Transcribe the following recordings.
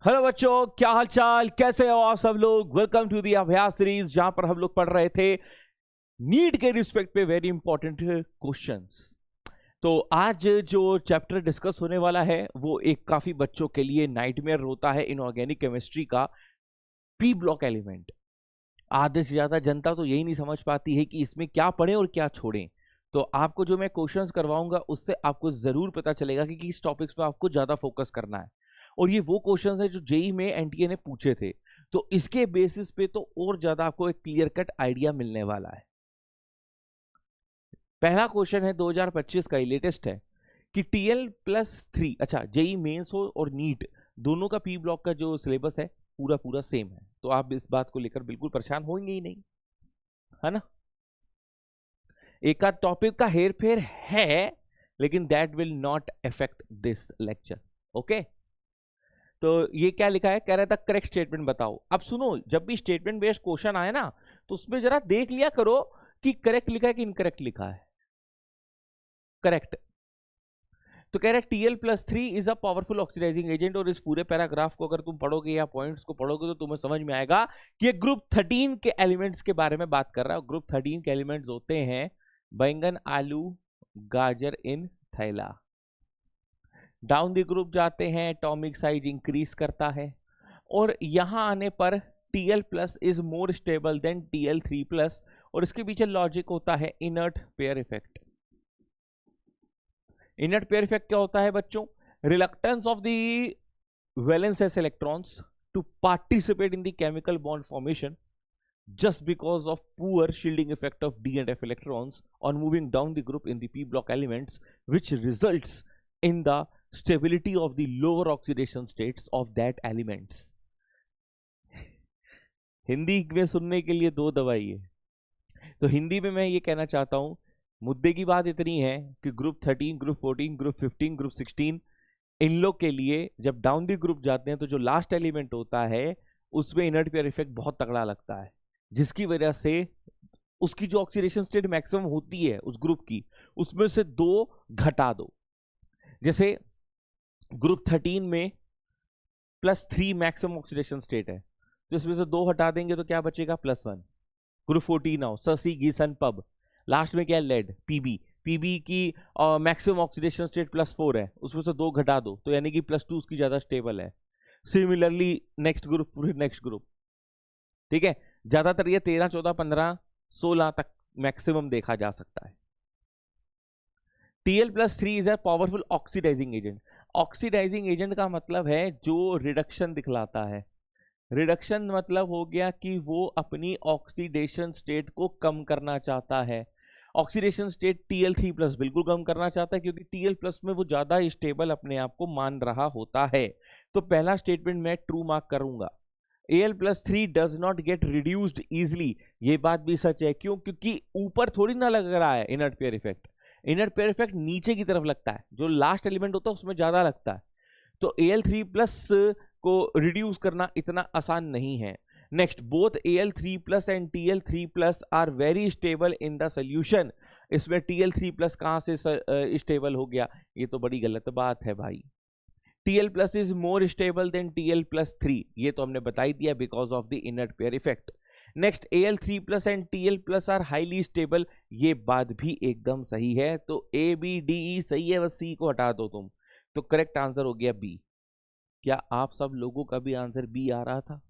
Hello बच्चों, क्या हाल चाल, कैसे हो आप सब लोग। वेलकम टू दी अभ्यास सीरीज, जहां पर हम लोग पढ़ रहे थे नीट के रिस्पेक्ट पे वेरी इंपॉर्टेंट क्वेश्चंस। तो आज जो चैप्टर डिस्कस होने वाला है वो एक काफी बच्चों के लिए नाइटमेयर होता है, इनऑर्गेनिक केमिस्ट्री का पी ब्लॉक एलिमेंट। आधे से ज्यादा जनता तो यही नहीं समझ पाती है कि इसमें क्या पढ़ें और क्या छोड़ें। तो आपको जो मैं क्वेश्चंस करवाऊंगा उससे आपको जरूर पता चलेगा कि किस टॉपिक्स पे आपको ज्यादा फोकस करना है। और ये वो क्वेश्चंस है जो जेई में एनटीए ने पूछे थे, तो इसके बेसिस पे तो और ज्यादा आपको एक क्लियर कट आइडिया मिलने वाला है। पहला क्वेश्चन है 2025 का, ही लेटेस्ट है कि TL+3, अच्छा जेई मेंस हो और नीट दोनों का पी ब्लॉक का जो सिलेबस है पूरा पूरा सेम है, तो आप इस बात को लेकर बिल्कुल परेशान होंगे ही नहीं, है ना। एक आध टॉपिक का हेर फेर है, लेकिन that will not affect this lecture. Okay, तो ये क्या लिखा है, कह रहा था करेक्ट स्टेटमेंट बताओ। अब सुनो, जब भी स्टेटमेंट बेस्ड क्वेश्चन आए ना तो उसमें जरा देख लिया करो कि करेक्ट लिखा है कि इनकरेक्ट लिखा है। करेक्ट, तो कह रहा है TL+3 is a powerful oxidising agent. और इस पूरे पैराग्राफ को अगर तुम पढ़ोगे या पॉइंट्स को पढ़ोगे तो तुम्हें समझ में आएगा कि ये ग्रुप 13 के एलिमेंट्स के बारे में बात कर रहा है। ग्रुप 13 के एलिमेंट्स होते हैं बैंगन, आलू, गाजर इन थैला। डाउन द ग्रुप जाते हैं, एटॉमिक साइज इंक्रीज करता है। और यहां आने पर Tl+ is more stable than Tl3+। और इसके पीछे लॉजिक होता है inert pair effect. Inert pair effect क्या होता है बच्चों? Reluctance of the valence electrons to participate in the chemical bond formation just because of poor shielding effect of D and F electrons on moving down the group in the p block elements, which results in the stability of the lower oxidation states of that elements. Hindi में सुनने के लिए दो दवाई है, तो हिंदी में मैं ये कहना चाहता हूं, मुद्दे की बात इतनी है कि ग्रुप 13, ग्रुप 14, ग्रुप 15, ग्रुप 16, इन लोग के लिए जब डाउन दी ग्रुप जाते हैं तो जो लास्ट एलिमेंट होता है उसमें इनर्ट पेयर इफेक्ट बहुत तगड़ा लगता है, जिसकी वजह से उसकी जो ऑक्सीडेशन स्टेट मैक्सिमम होती है उस ग्रुप की, उसमें से 2 घटा दो। जैसे ग्रुप 13 में +3 मैक्सिमम ऑक्सीडेशन स्टेट है, तो इसमें से 2 हटा देंगे तो क्या बचेगा, +1। ग्रुप 14 आओ, ससी गीसन पब, लास्ट में क्या है, लेड, पीबी की मैक्सिमम ऑक्सीडेशन स्टेट +4 है, उसमें से 2 घटा दो तो यानी कि +2 उसकी ज्यादा स्टेबल है। सिमिलरली नेक्स्ट ग्रुप, ठीक है, ज्यादातर ये 13, 14, 15, 16 तक मैक्सिमम देखा जा सकता है। TL+3 is a powerful oxidising agent. Oxidising agent का मतलब है जो रिडक्शन दिखलाता है। रिडक्शन मतलब हो गया कि वो अपनी ऑक्सीडेशन स्टेट को कम करना चाहता है। ऑक्सीडेशन स्टेट Tl3+ बिल्कुल कम करना चाहता है, क्योंकि Tl+ में वो ज्यादा स्टेबल अपने आप को मान रहा होता है। तो पहला स्टेटमेंट मैं ट्रू मार्क करूंगा। Al+3 does not gate reduced easily, ये बात भी सच है। क्यों? क्योंकि ऊपर थोड़ी ना लग रहा है inert pair effect. Inert pair effect नीचे की तरफ लगता है, जो लास्ट एलिमेंट होता है उसमें ज्यादा लगता है। तो Al3+ को रिड्यूस करना इतना आसान नहीं है। Next, both Al3+ and Tl3+ are very stable in the solution. इसमें Tl3+ कहां से स्टेबल हो गया? ये तो बड़ी गलत बात है भाई। Tl+ is more stable than Tl+3, ये तो हमने बता ही दिया, because of the inert pair effect. Next, Al3+ and Tl+ are highly stable, ये बात भी एकदम सही है। तो A B D E सही है, बस C को हटा दो तुम, तो करेक्ट आंसर हो गया B। क्या आप सब लोगों का भी आंसर B आ रहा था?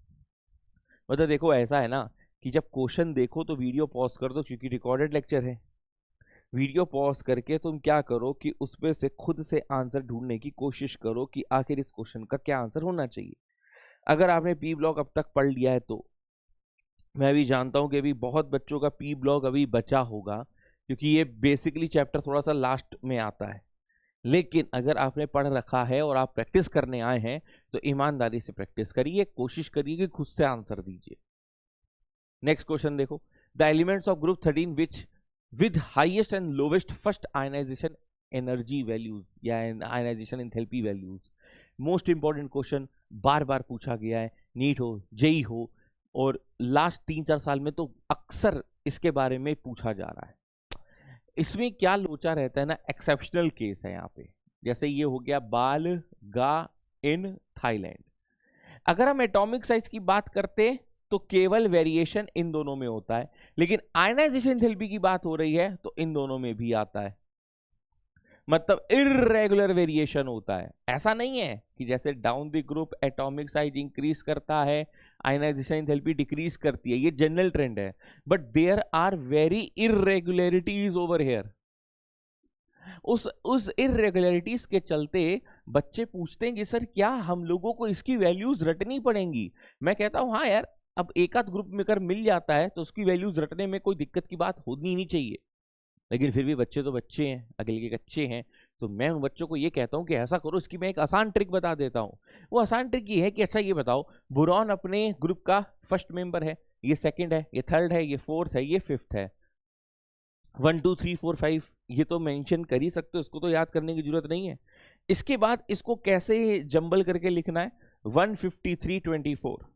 मतलब देखो, ऐसा है ना कि जब क्वेश्चन देखो तो वीडियो पॉज कर दो, क्योंकि रिकॉर्डेड लेक्चर है। वीडियो पॉज करके तुम क्या करो कि उसमें से खुद से आंसर ढूंढने की कोशिश करो कि आखिर इस क्वेश्चन का क्या आंसर होना चाहिए। अगर आपने पी ब्लॉक अब तक पढ़ लिया है तो मैं भी जानता हूं कि अभी बहुत बच्चों का पी ब्लॉक अभी बचा होगा, क्योंकि ये बेसिकली चैप्टर थोड़ा सा लास्ट में आता है। लेकिन अगर आपने पढ़ रखा है और आप प्रैक्टिस करने आए हैं तो ईमानदारी से प्रैक्टिस करिए, कोशिश करिए कि खुद से आंसर दीजिए। नेक्स्ट क्वेश्चन देखो, the elements of group 13 which with highest and lowest first ionization energy values या ionization enthalpy values। Most important question, बार बार पूछा गया है, नीट हो, जेई हो, और लास्ट 3-4 साल में तो अक्सर इसके बारे में पूछा जा रहा है। इसमें क्या लोचा रहता है ना, एक्सेप्शनल केस है यहाँ पे। जैसे ये हो गया बाल गा इन थाईलैंड, अगर हम एटॉमिक साइज की बात करते तो केवल वेरिएशन इन दोनों में होता है, लेकिन आयनाइजेशन एंथैल्पी की बात हो रही है तो इन दोनों में भी आता है, मतलब इर्रेगुलर वेरिएशन होता है। ऐसा नहीं है कि जैसे down the group atomic size increase करता है, आयनाइजेशन एंथैल्पी डिक्रीज करती है, ये जनरल ट्रेंड है, but there are very irregularities over here. उस इर्रेगुलरिटीज के चलते बच्चे पूछते हैं कि सर क्या हम लोगों को इसकी वैल्यूज रटनी पड़ेंगी? मैं कहता हूं हाँ यार, अब एक आध ग्रुप में अगर मिल जाता है तो उसकी वैल्यूज रटने में कोई दिक्कत की बात होनी ही नहीं चाहिए, लेकिन फिर भी बच्चे तो बच्चे हैं, अगले के कच्चे हैं, तो मैं उन बच्चों को ये कहता हूँ कि ऐसा करो, इसकी मैं एक आसान ट्रिक बता देता हूँ। वो आसान ट्रिक ये है कि अच्छा ये बताओ, बोरॉन अपने ग्रुप का फर्स्ट मेंबर है, ये सेकंड है, ये थर्ड है, ये फोर्थ है, ये फिफ्थ है, 1 2 3 4 5 ये तो मेंशन कर ही सकते हो, इसको तो याद करने की जरूरत नहीं है। इसके बाद इसको कैसे जंबल करके लिखना है, 153 24,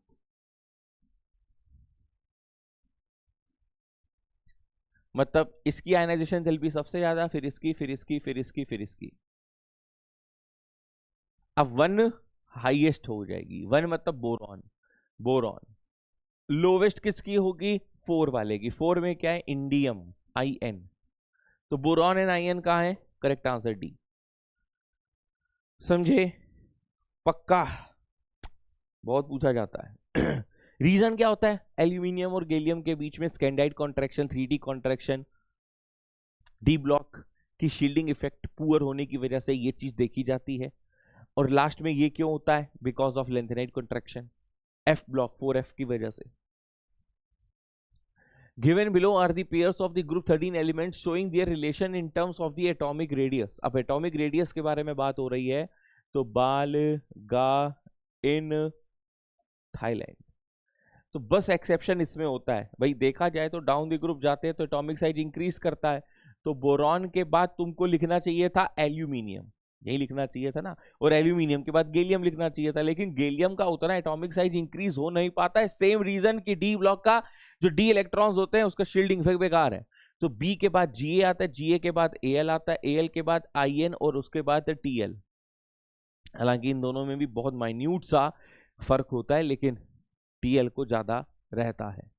मतलब इसकी आयनाइजेशन एंथैल्पी सबसे ज्यादा, फिर इसकी, फिर इसकी, फिर इसकी, फिर इसकी। अब 1 हाईएस्ट हो जाएगी, 1 मतलब बोरॉन, बोरॉन लोवेस्ट किसकी होगी, 4 वाले की। 4 में क्या है, इंडियम, IN, तो बोरॉन एंड IN कहाँ है, करेक्ट आंसर डी। समझे? पक्का, बहुत पूछा जाता है। रीजन क्या होता है, एल्यूमिनियम और गैलियम के बीच में scandide contraction, 3D contraction, d block की शील्डिंग इफेक्ट पुअर होने की वजह से ये चीज देखी जाती है। और लास्ट में ये क्यों होता है, because of lanthanide contraction, F block 4F की वजह से। Given below are the pairs of the group 13 elements showing their relation in terms of the atomic radius। अब atomic radius के बारे में बात हो रही है, तो बाल गा इन थाईलैंड, तो बस एक्सेप्शन इसमें होता है भाई, देखा जाए तो डाउन द ग्रुप जाते हैं तो एटॉमिक साइज इंक्रीज करता है, तो बोरॉन के बाद तुमको लिखना चाहिए था एल्यूमिनियम, यही लिखना चाहिए था ना, और एल्यूमिनियम के बाद गैलियम लिखना चाहिए था, लेकिन गैलियम का उतना एटॉमिक साइज इंक्रीज हो नहीं पाता है, सेम रीजन कि डी ब्लॉक का जो डी इलेक्ट्रॉन्स होते हैं उसका शील्डिंग इफेक्ट बेकार है। तो बी के बाद Ga आता है, Ga के बाद Al आता है, Al के बाद In और उसके बाद Tl। हालांकि इन दोनों में भी बहुत माइन्यूट सा फर्क होता है, लेकिन Tl को ज्यादा रहता है।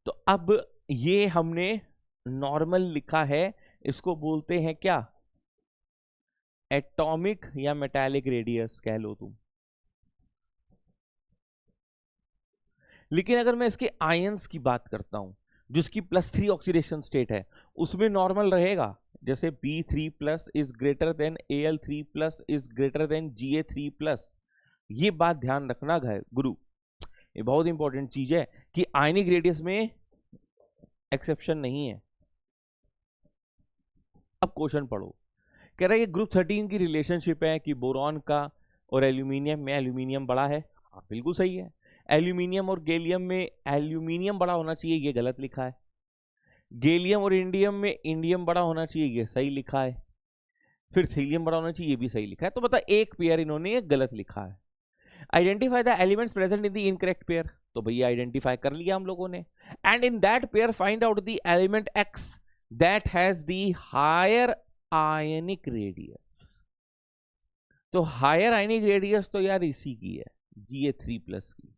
तो अब ये हमने नॉर्मल लिखा है, इसको बोलते हैं क्या, एटॉमिक या मेटालिक रेडियस कह लो तुम। लेकिन अगर मैं इसके आयंस की बात करता हूं, जिसकी +3 ऑक्सीडेशन स्टेट है, उसमें नॉर्मल रहेगा, जैसे B3+ is greater than Al3+ is greater than Ga3+। ये बात ध्यान रखना गुरु, ये बहुत इंपॉर्टेंट चीज है कि आयनिक रेडियस में एक्सेप्शन नहीं है। अब क्वेश्चन पढ़ो, कह रहा है ये ग्रुप 13 की रिलेशनशिप है कि बोरॉन का और एल्यूमिनियम में एल्यूमिनियम बड़ा है, हाँ बिल्कुल सही है। एल्यूमिनियम और गैलियम में एल्यूमिनियम बड़ा होना चाहिए, ये गलत लिखा है। गैलियम और इंडियम में इंडियम बड़ा होना चाहिए, ये सही लिखा है। फिर थीलियम बड़ा होना चाहिए, ये भी सही लिखा है। तो बता, एक पेयर इन्होंने गलत लिखा है। Identify the elements present in the incorrect pair, तो भैया आइडेंटिफाई कर लिया हम लोगों ने। And in that pair find out the element X that has the higher ionic radius. तो हायर आयनिक रेडियस तो यार इसी की है, Ga3+ की।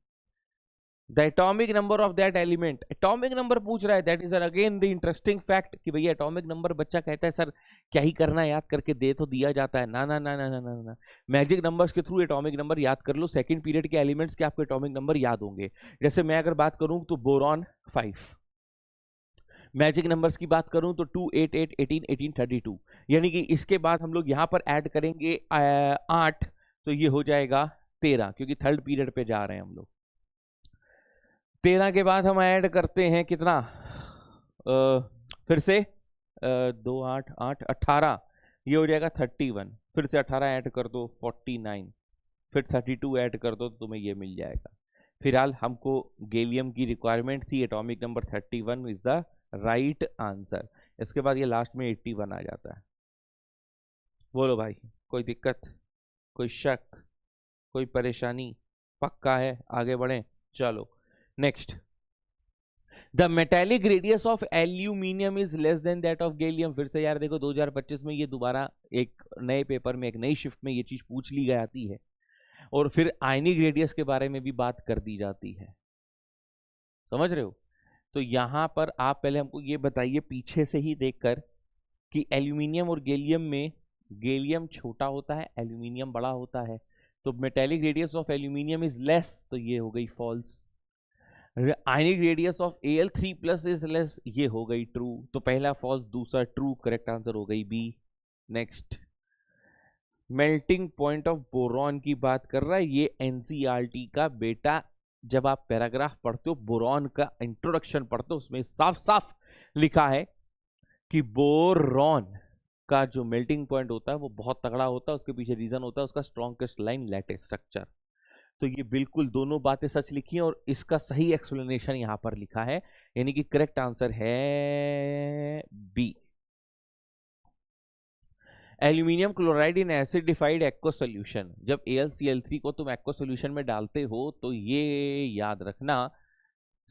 The atomic number of that element, atomic number पूछ रहा है, that is again the interesting fact कि भैया एटॉमिक नंबर, बच्चा कहता है सर क्या ही करना है, याद करके दे तो दिया जाता है। ना ना ना ना ना ना ना, मैजिक नंबर्स के थ्रू एटॉमिक नंबर याद कर लो, सेकंड पीरियड के एलिमेंट्स के आपको एटॉमिक नंबर याद होंगे। जैसे मैं अगर बात करूं तो बोरॉन 5, मैजिक नंबर्स की बात करूं तो 2 8 8 18 18 32, यानी कि इसके बाद हम लोग यहां पर ऐड करेंगे 8, तो ये हो जाएगा 13, क्योंकि थर्ड पीरियड पे जा रहे हैं हम लोग। 13 के बाद हम ऐड करते हैं कितना, फिर से 2 8 8 18, ये हो जाएगा 31, फिर से 18 ऐड कर दो 49, फिर 32 ऐड कर दो तो तुम्हें ये मिल जाएगा। फिलहाल हमको गैलियम की रिक्वायरमेंट थी, atomic number 31 is the right answer. इसके बाद ये लास्ट में 81 आ जाता है। बोलो भाई, कोई दिक्कत, कोई शक, कोई परेशानी? पक्का है, आगे बढ़े, चलो next. The metallic radius of aluminium is less than that of gallium. फिर से यार देखो 2025 में ये दोबारा एक नए पेपर में, एक नई शिफ्ट में ये चीज पूछ ली गई आती है। और फिर आयनिक रेडियस के बारे में भी बात कर दी जाती है। समझ रहे हो? तो यहां पर आप पहले हमको ये बताइए पीछे से ही देखकर कि एल्यूमिनियम और गैलियम में गैलियम छोटा होता है, एल्यूमिनियम बड़ा होता है, तो metallic radius of aluminium is less, तो ये हो गई false. Ionic radius of Al3+ is less, ये हो गई ट्रू। तो पहला फॉल्स, दूसरा ट्रू, करेक्ट आंसर हो गई B. Next, melting point of boron की बात कर रहा है, ये एनसीईआरटी का बेटा जब आप पैराग्राफ पढ़ते हो, बोरॉन का इंट्रोडक्शन पढ़ते हो, उसमें साफ साफ लिखा है कि बोरॉन का जो मेल्टिंग पॉइंट होता है वो बहुत तगड़ा होता है। उसके पीछे रीजन होता है उसका स्ट्रॉन्ग क्रिस्टलाइन लैटिस स्ट्रक्चर। तो ये बिल्कुल दोनों बातें सच लिखी हैं और इसका सही एक्सप्लेनेशन यहां पर लिखा है, यानी कि करेक्ट आंसर है B. Aluminium chloride in acidified aqua solution, जब AlCl3 को तुम एक्वा सोल्यूशन में डालते हो तो ये याद रखना,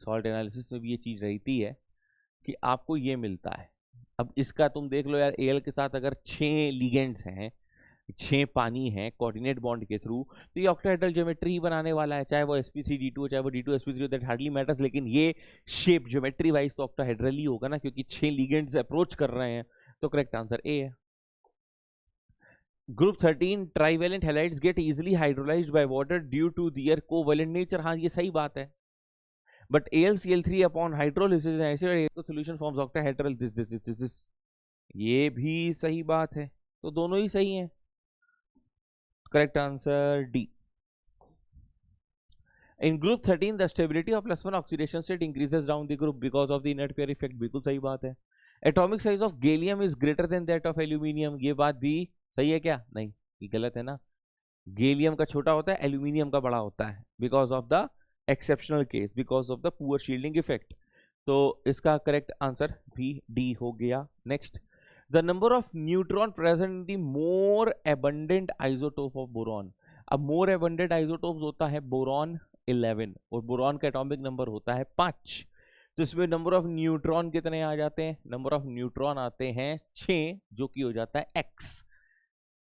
सॉल्ट एनालिसिस में भी ये चीज रहती है कि आपको ये मिलता है। अब इसका तुम देख लो यार, Al के साथ अगर 6 लिगेंड्स हैं, 6 पानी है कोऑर्डिनेट बॉन्ड के थ्रू, तो ये ऑक्टाहेड्रल ज्योमेट्री ही बनाने वाला है, चाहे वो sp3d2 हो, चाहे वो d2sp3 हो, दैट हार्डली मैटर्स। लेकिन ये शेप ज्योमेट्री वाइज तो ऑक्टाहेड्रल ही होगा ना, क्योंकि 6 लिगेंड्स अप्रोच कर रहे हैं। तो करेक्ट आंसर ए है। Group 13 trivalent halides get easily hydrolysed by water due to their covalent nature. हाँ, ये सही बात है। But AlCl3 upon hydrolysis acid solution forms octahedral this, ये भी सही बात है। तो दोनों ही सही हैं। Correct answer D. In group 13 the stability of +1 oxidation state increases down the group because of the inert pair effect, बिल्कुल सही बात है। Atomic size of gallium is greater than that of aluminium, ये बात भी सही है क्या? नहीं, ये गलत है ना। गैलियम का छोटा होता है, एल्यूमिनियम का बड़ा होता है, because of the exceptional case, because of the poor shielding effect. तो इसका करेक्ट आंसर भी डी हो गया। Next, the number of neutron present in the more abundant isotope of boron. अब मोर एबंडेंट आइसोटोप्स होता है बोरॉन 11 और बोरॉन का एटॉमिक नंबर होता है 5। तो इसमें नंबर ऑफ न्यूट्रॉन कितने आ जाते हैं? नंबर ऑफ न्यूट्रॉन आते हैं 6, जो कि हो जाता है x।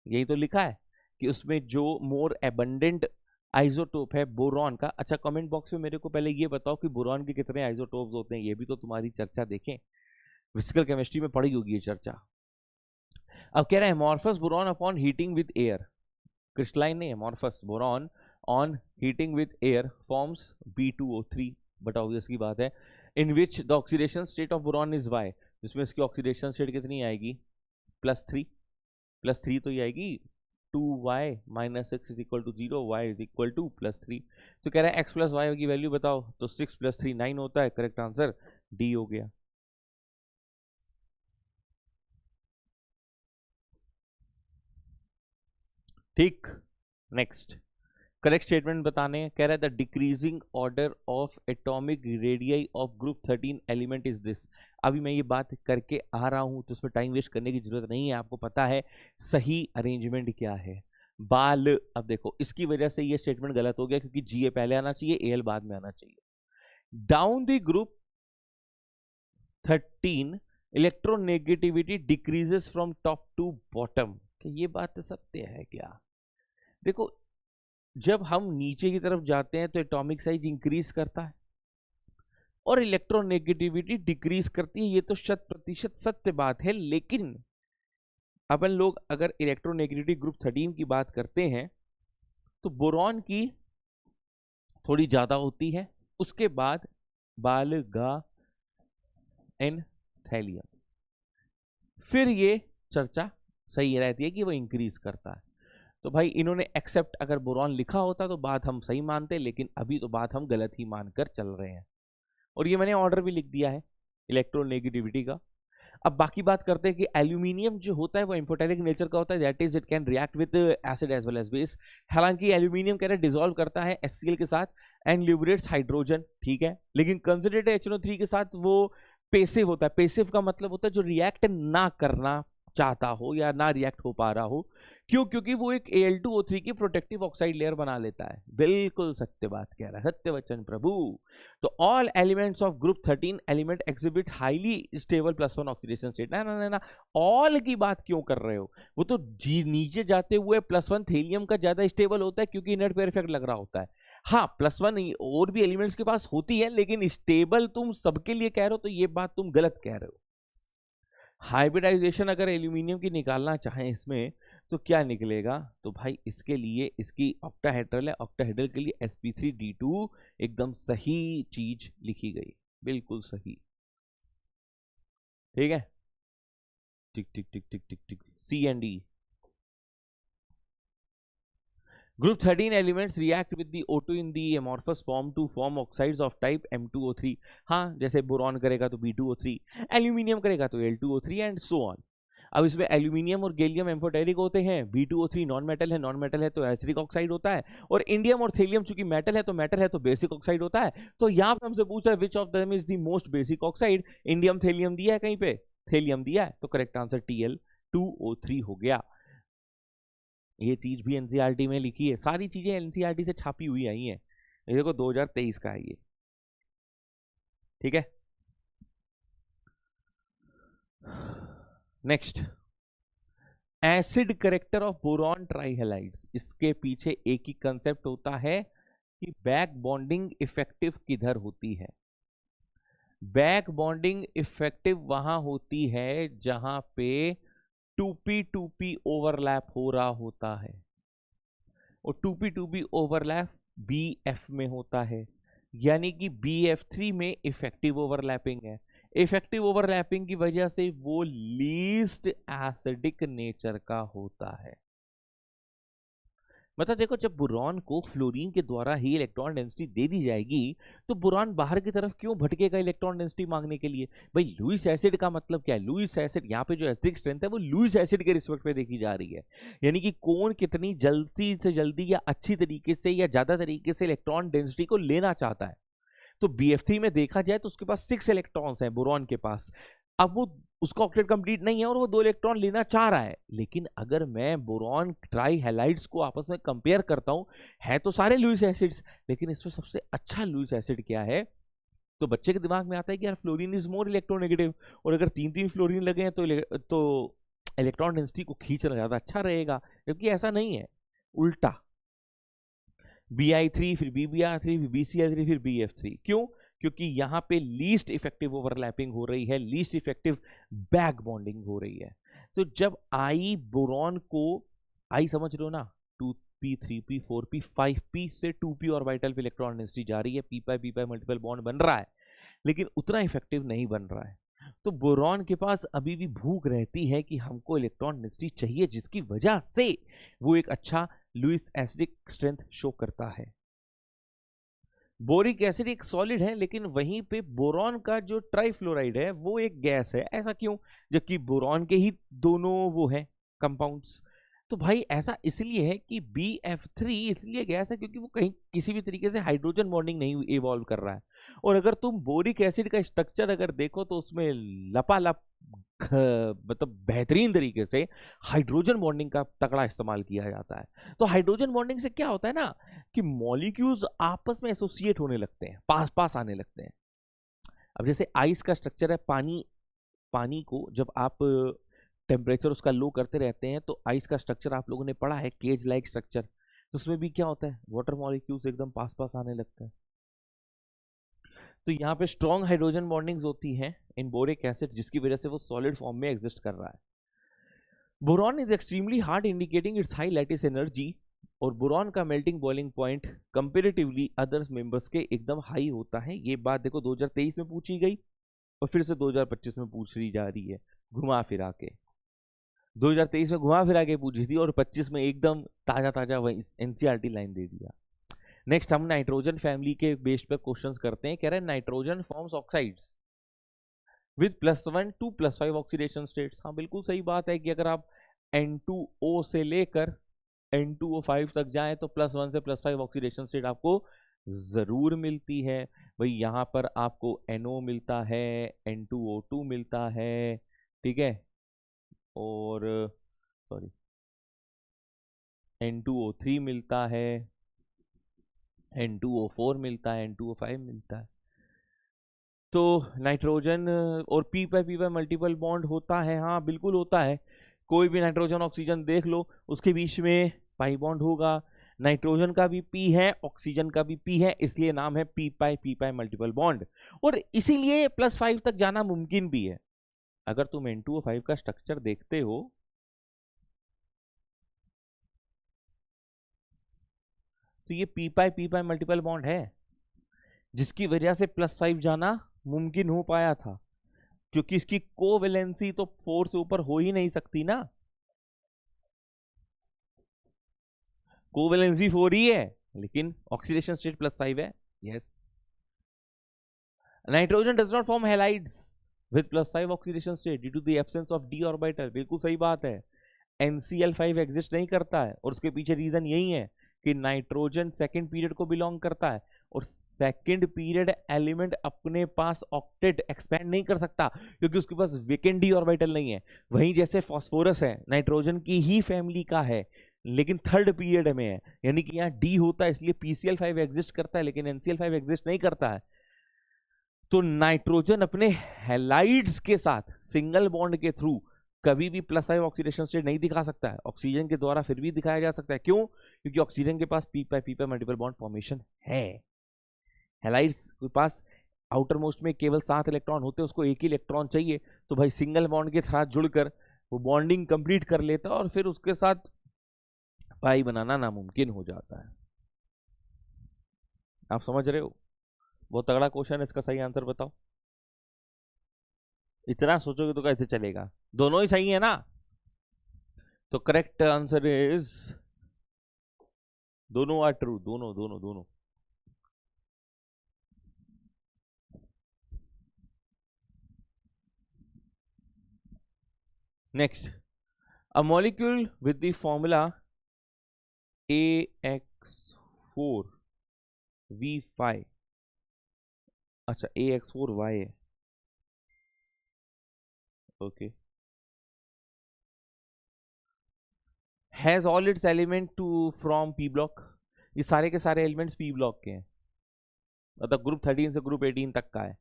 यही तो लिखा है कि उसमें जो मोर एबंडेंट आइसोटोप है बोरॉन का। अच्छा, कमेंट बॉक्स में मेरे को पहले ये बताओ कि बोरॉन के कितने आइसोटोप्स होते हैं, ये भी तो तुम्हारी चर्चा देखें, फिजिकल केमिस्ट्री में पढ़ी होगी ये चर्चा। अब कह रहा है amorphous boron upon heating with air, crystalline नहीं, amorphous boron on heating with air forms B2O3, but obvious की बात है। In which the oxidation state of boron is Y, जिसमें इसकी ऑक्सीडेशन स्टेट कितनी आएगी? +3 तो ये आएगी 2y - 6 = 0, y = +3। तो कह रहा है x + y की वैल्यू बताओ, तो 6 + 3 9 होता है। करेक्ट आंसर डी हो गया। ठीक, नेक्स्ट, करेक्ट स्टेटमेंट बताने। कह रहा है the decreasing order of atomic radii of group 13 element is this. अभी मैं ये बात करके आ रहा हूं तो उसमें टाइम वेस्ट करने की जरूरत नहीं है, आपको पता है सही अरेंजमेंट क्या है। बाल, अब देखो इसकी वजह से ये स्टेटमेंट गलत हो गया, क्योंकि Ga पहले आना चाहिए, Al बाद में आना चाहिए। Down the group 13 electronegativity decreases from top to bottom. ये बात सत्य है क्या? देखो, जब हम नीचे की तरफ जाते हैं तो एटॉमिक साइज इंक्रीज करता है और इलेक्ट्रोनेगेटिविटी डिक्रीज करती है, ये तो 100% सत्य बात है। लेकिन अपन लोग अगर इलेक्ट्रोनेगेटिविटी ग्रुप 13 की बात करते हैं तो बोरॉन की थोड़ी ज्यादा होती है, उसके बाद बालगा एन थैलियम, फिर ये चर्चा सही रहती है कि वो इंक्रीज करता है। तो भाई इन्होंने एक्सेप्ट अगर बोरॉन लिखा होता तो बात हम सही मानते, लेकिन अभी तो बात हम गलत ही मानकर चल रहे हैं। और ये मैंने ऑर्डर भी लिख दिया है इलेक्ट्रोनेगेटिविटी का। अब बाकी बात करते हैं कि एल्यूमिनियम जो होता है वो एम्फोटेरिक नेचर का होता है, that is it can react with acid as well as base. हालांकि एल्यूमिनियम कह रहे डिसॉल्व करता है HCl के साथ एंड लिबरेट्स हाइड्रोजन, ठीक है, लेकिन कंसिडरेटेड HNO3 के साथ वो पेसिव होता है। पेसिव का मतलब होता है जो रिएक्ट ना करना, चाहता हो या ना रिएक्ट हो पा रहा हो। क्यों? क्योंकि वो एक Al2O3 की प्रोटेक्टिव ऑक्साइड लेयर बना लेता है। बिल्कुल सत्य बात कह रहा है सत्य वचन प्रभु। तो all elements of group 13 element exhibit highly stable +1 oxidation state. ना ना ना ना, ऑल की बात क्यों कर रहे हो? वो तो नीचे जाते हुए +1 थेलियम का ज्यादा स्टेबल होता है क्योंकि इनर्ट पेयर इफेक्ट लग रहा होता है। हाँ, +1 और भी एलिमेंट्स के पास होती है, लेकिन स्टेबल तुम सबके लिए कह रहे हो तो ये बात तुम गलत कह रहे हो। हाइब्रिडाइजेशन अगर एल्यूमिनियम की निकालना चाहें इसमें तो क्या निकलेगा? तो भाई इसके लिए इसकी ऑक्टाहेड्रल है, ऑक्टाहेड्रल के लिए sp3d2 एकदम सही चीज लिखी गई, बिल्कुल सही। ठीक है, टिक टिक टिक टिक टिक टिक, सी and D. Group 13 elements react with the O2 in the amorphous form to form oxides of type M2O3। हाँ, जैसे बोरॉन करेगा तो B2O3, एल्यूमिनियम करेगा तो Al2O3 एंड सो ऑन। अब इसमें एल्यूमिनियम और गैलियम एम्फोटेरिक होते हैं, B2O3 नॉन मेटल है, नॉन मेटल है तो एसिडिक ऑक्साइड होता है, और इंडियम और थेलियम चूंकि मेटल है तो बेसिक ऑक्साइड होता है। तो यहाँ पे हमसे पूछ रहा है which of them is the most basic oxide. Indium thallium दिया है कहीं पे, थेलियम दिया है, तो करेक्ट आंसर Tl2O3 हो गया। ये चीज भी एनसीईआरटी में लिखी है, सारी चीजें एनसीईआरटी से छापी हुई आई हैं। ये देखो 2023 का है ये। ठीक है, next, acid character of boron trihalides. इसके पीछे एक ही कंसेप्ट होता है कि बैक बॉन्डिंग इफेक्टिव किधर होती है। बैक बॉन्डिंग इफेक्टिव वहां होती है जहां पे 2p2p ओवरलैप हो रहा होता है, और 2p2p ओवरलैप BF में होता है, यानी कि BF3 में इफेक्टिव ओवरलैपिंग है। इफेक्टिव ओवरलैपिंग की वजह से वो लीस्ट एसिडिक नेचर का होता है। मतलब देखो, जब बोरॉन को फ्लोरीन के द्वारा ही इलेक्ट्रॉन डेंसिटी दे दी जाएगी तो बोरॉन बाहर की तरफ क्यों भटकेगा इलेक्ट्रॉन डेंसिटी मांगने के लिए? भाई लुईस एसिड का मतलब क्या है? लुईस एसिड यहाँ पे जो एसिडिक स्ट्रेंथ है वो लुईस एसिड के रिस्पेक्ट पे देखी जा रही है, यानी कि कौन कितनी जल्दी से जल्दी या अच्छी तरीके से या ज्यादा तरीके से इलेक्ट्रॉन डेंसिटी को लेना चाहता है। तो BF3 में देखा जाए तो उसके पास 6 इलेक्ट्रॉन्स हैं बोरॉन के पास। अब वो उसका ऑक्टेट कंप्लीट नहीं है और वो 2 इलेक्ट्रॉन लेना चाह रहा है, लेकिन अगर मैं बोरॉन ट्राई हैलाइड्स को आपस में कंपेयर करता हूं, है तो सारे लुईस एसिड्स, लेकिन इसमें सबसे अच्छा लुईस एसिड क्या है? तो बच्चे के दिमाग में आता है कि यार फ्लोरीन इज मोर इलेक्ट्रोनेगेटिव, और अगर 3-3 फ्लोरीन लगे हैं तो इलेक्ट्रॉन डेंसिटी को खींचना ज्यादा अच्छा रहेगा, जबकि ऐसा नहीं है, उल्टा। Bi3 फिर BBr3 फिर BCl3 फिर BF3। क्यों? क्योंकि यहां पे लीस्ट इफेक्टिव ओवरलैपिंग हो रही है, लीस्ट इफेक्टिव बैक बॉन्डिंग हो रही है। तो जब आई बोरॉन को, आई समझ रहे हो ना, 2p 3p 4p 5p से 2p ऑर्बिटल पे इलेक्ट्रॉन डेंसिटी जा रही है, p मल्टीपल बॉन्ड बन रहा है, लेकिन उतना इफेक्टिव नहीं बन रहा है। तो बोरॉन के पास अभी भी भूख रहती है कि हमको इलेक्ट्रॉन डेंसिटी चाहिए, जिसकी वजह से वो एक अच्छा लुईस एसिडिक स्ट्रेंथ शो करता है। बोरिक एसिड एक सॉलिड है, लेकिन वहीं पे बोरॉन का जो ट्राइफ्लोराइड है वो एक गैस है। ऐसा क्यों? जबकि बोरॉन के ही दोनों वो है कंपाउंड्स। तो भाई ऐसा इसलिए है कि BF3 इसलिए गैस है क्योंकि वो कहीं किसी भी तरीके से हाइड्रोजन बॉन्डिंग नहीं इवॉल्व कर रहा है। और अगर तुम बोरिक एसिड का स्ट्रक्चर अगर देखो तो उसमें लपालप मतलब बेहतरीन तरीके से हाइड्रोजन बॉन्डिंग का तगड़ा इस्तेमाल किया जाता है। तो हाइड्रोजन बॉन्डिंग से क्या होता है ना कि मॉलिक्यूल्स आपस में एसोसिएट होने लगते हैं, पास पास आने लगते हैं। अब जैसे आइस का स्ट्रक्चर है, पानी को जब आप टेम्परेचर उसका लो करते रहते हैं तो आइस का स्ट्रक्चर आप लोगों ने पढ़ा है, केज लाइक स्ट्रक्चर। तो उसमें भी क्या होता है, वाटर मॉलिक्यूल्स एकदम पास पास आने लगते हैं। तो यहाँ पे स्ट्रॉन्ग हाइड्रोजन बॉन्डिंग्स होती हैं इन बोरिक एसिड, जिसकी वजह से वो सॉलिड फॉर्म में एग्जिस्ट कर रहा है। Boron is extremely hard, indicating it's high lattice energy. और बोरॉन का melting boiling point comparatively others members के एकदम हाई होता है। ये बात देखो 2023 में पूछी गई और फिर से 2025 में पूछ रही जा रही है, घुमा फिरा के। 2023 में घुमा फिरा के पूछी थी और 25 में एकदम ताजा ताजा वही एनसीईआरटी लाइन दे दिया। नेक्स्ट हम नाइट्रोजन फैमिली के बेस पर क्वेश्चंस करते हैं। कह रहे हैं nitrogen forms oxides with +1 to +5 oxidation states. हाँ बिल्कुल सही बात है कि अगर आप N2O से लेकर N2O5 तक जाएं तो +1 से +5 ऑक्सीडेशन स्टेट आपको जरूर मिलती है। भाई यहाँ पर आपको NO मिलता है, N2O2 मिलता है, ठीक है, और सॉरी N2O3 मिलता है, N2O4 मिलता है, N2O5 मिलता है। तो नाइट्रोजन और पी पाई मल्टीपल बॉन्ड होता है, हाँ बिल्कुल होता है। कोई भी नाइट्रोजन ऑक्सीजन देख लो, उसके बीच में पाई बॉन्ड होगा। नाइट्रोजन का भी पी है, ऑक्सीजन का भी पी है, इसलिए नाम है पी पाई मल्टीपल बॉन्ड। और इसीलिए +5 तक जाना मुमकिन भी है। अगर तुम N2O5 का स्ट्रक्चर देखते हो तो ये पी पाई मल्टीपल बॉन्ड है, जिसकी वजह से +5 जाना मुमकिन हो पाया था, क्योंकि इसकी कोवेलेंसी तो 4 से ऊपर हो ही नहीं सकती ना। कोवेलेंसी 4 ही है, लेकिन ऑक्सीडेशन स्टेट +5 है। Yes, nitrogen does not form halides with +5 oxidation state due to the absence of d orbital. बिल्कुल सही बात है, NCl5 एग्जिस्ट नहीं करता है, और उसके पीछे रीजन यही है कि नाइट्रोजन सेकंड पीरियड को बिलोंग करता है, और सेकंड पीरियड एलिमेंट अपने पास ऑक्टेट एक्सपेंड नहीं कर सकता, क्योंकि उसके पास वेकेंट डी ऑर्बिटल नहीं है। वहीं जैसे फास्फोरस है, नाइट्रोजन की ही फैमिली का है, लेकिन थर्ड पीरियड में है, यानी कि यहाँ डी होता है, इसलिए PCl5 एग्जिस्ट करता है, लेकिन NCl5 एग्जिस्ट नहीं करता है। तो नाइट्रोजन अपने हैलाइड्स के साथ सिंगल बॉन्ड के थ्रू कभी भी +5 ऑक्सीडेशन स्टेट नहीं दिखा सकता है। ऑक्सीजन के द्वारा फिर भी दिखाया जा सकता है। क्यों? क्योंकि ऑक्सीजन के पास पी पाई मल्टीपल बॉन्ड फॉर्मेशन है। हैलाइड्स के पास आउटर मोस्ट में केवल 7 इलेक्ट्रॉन होते हैं, उसको एक ही इलेक्ट्रॉन चाहिए, तो भाई सिंगल बॉन्ड के साथ जुड़कर वो बॉन्डिंग कंप्लीट कर लेता है, और फिर उसके साथ पाई बनाना नामुमकिन हो जाता है। आप समझ रहे हो? बहुत तगड़ा क्वेश्चन है, इसका सही आंसर बताओ। इतना सोचोगे तो कैसे चलेगा? दोनों ही सही है ना? तो करेक्ट आंसर इज दोनों आर ट्रू, दोनों दोनों दोनों। Next, a molecule with the formula AX4V5, अच्छा AX4Y है, okay, has all its element to from P block. ये सारे के सारे एलिमेंट्स P ब्लॉक के हैं, मतलब ग्रुप 13 से ग्रुप 18 तक का है।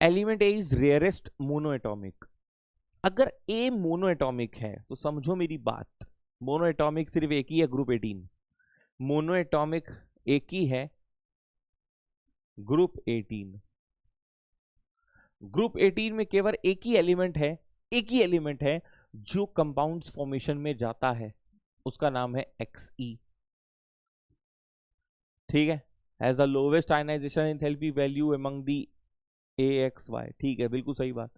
Element A is rarest monoatomic. अगर ए मोनोएटॉमिक है तो समझो मेरी बात, मोनोएटॉमिक सिर्फ एक ही है, ग्रुप 18। मोनोएटॉमिक एक ही है, ग्रुप 18। ग्रुप 18 में केवल एक ही एलिमेंट है, एक ही एलिमेंट है जो कंपाउंड्स फॉर्मेशन में जाता है, उसका नाम है Xe। ठीक है, has the lowest ionisation enthalpy value among the AXY। ठीक है, बिल्कुल सही बात।